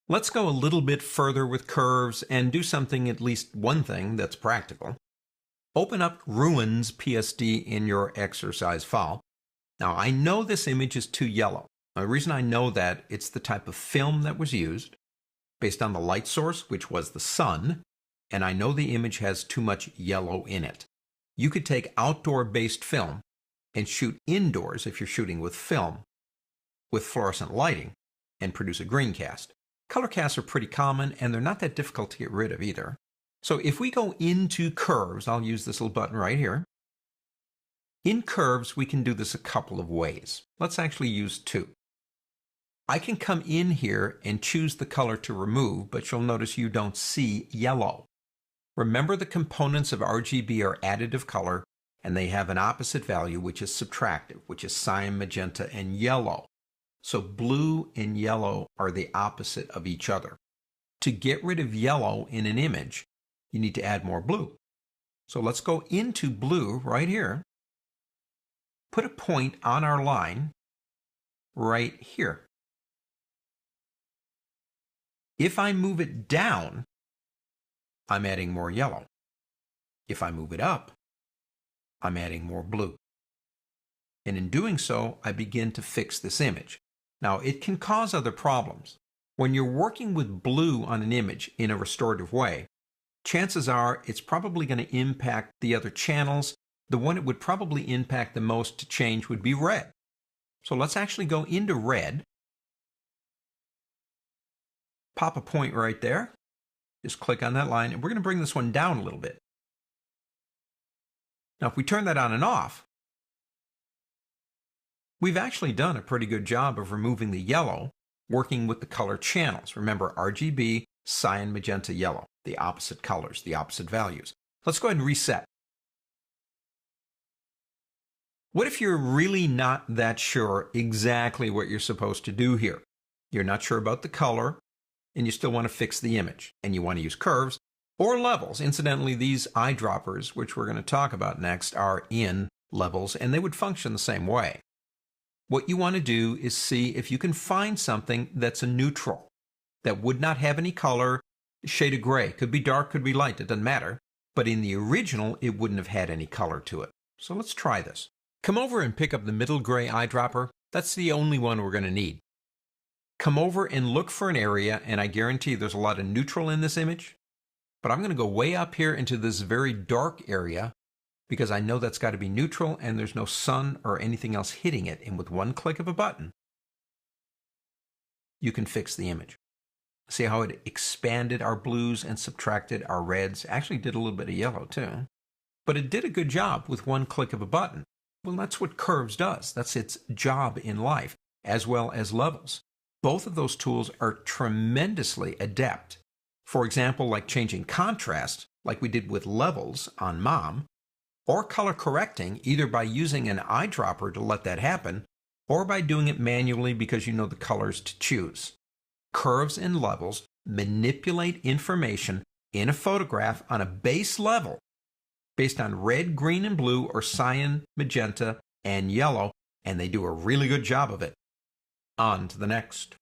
Let's go a little bit further with curves and do something, at least one thing that's practical. Open up Ruins PSD in your exercise file. Now I know this image is too yellow. The reason I know that, it's the type of film that was used based on the light source, which was the sun, and I know the image has too much yellow in it. You could take outdoor-based film and shoot indoors if you're shooting with film with fluorescent lighting and produce a green cast. Color casts are pretty common and they're not that difficult to get rid of either. So if we go into curves, I'll use this little button right here. In curves, we can do this a couple of ways. Let's actually use two. I can come in here and choose the color to remove, but you'll notice you don't see yellow. Remember, the components of RGB are additive color, and they have an opposite value, which is subtractive, which is cyan, magenta, and yellow. So blue and yellow are the opposite of each other. To get rid of yellow in an image, you need to add more blue. So let's go into blue right here. Put a point on our line right here. If I move it down, I'm adding more yellow. If I move it up, I'm adding more blue. And in doing so, I begin to fix this image. Now, it can cause other problems. When you're working with blue on an image in a restorative way, chances are it's probably going to impact the other channels. The one it would probably impact the most to change would be red. So let's actually go into red. Pop a point right there. Just click on that line, and we're going to bring this one down a little bit. Now, if we turn that on and off, we've actually done a pretty good job of removing the yellow, working with the color channels. Remember, RGB, cyan, magenta, yellow, the opposite colors, the opposite values. Let's go ahead and reset. What if you're really not that sure exactly what you're supposed to do here? You're not sure about the color, and you still want to fix the image, and you want to use curves or levels. Incidentally, these eyedroppers, which we're going to talk about next, are in levels, and they would function the same way. What you want to do is see if you can find something that's a neutral, that would not have any color, shade of gray. Could be dark, could be light, it doesn't matter. But in the original, it wouldn't have had any color to it. So let's try this. Come over and pick up the middle gray eyedropper. That's the only one we're going to need. Come over and look for an area, and I guarantee there's a lot of neutral in this image. But I'm going to go way up here into this very dark area because I know that's got to be neutral and there's no sun or anything else hitting it. And with one click of a button, you can fix the image. See how it expanded our blues and subtracted our reds? Actually did a little bit of yellow too. But it did a good job with one click of a button. Well, that's what curves does. That's its job in life, as well as levels. Both of those tools are tremendously adept. For example, like changing contrast, like we did with levels on Mom, or color correcting, either by using an eyedropper to let that happen, or by doing it manually because you know the colors to choose. Curves and levels manipulate information in a photograph on a base level based on red, green, and blue, or cyan, magenta, and yellow, and they do a really good job of it. On to the next.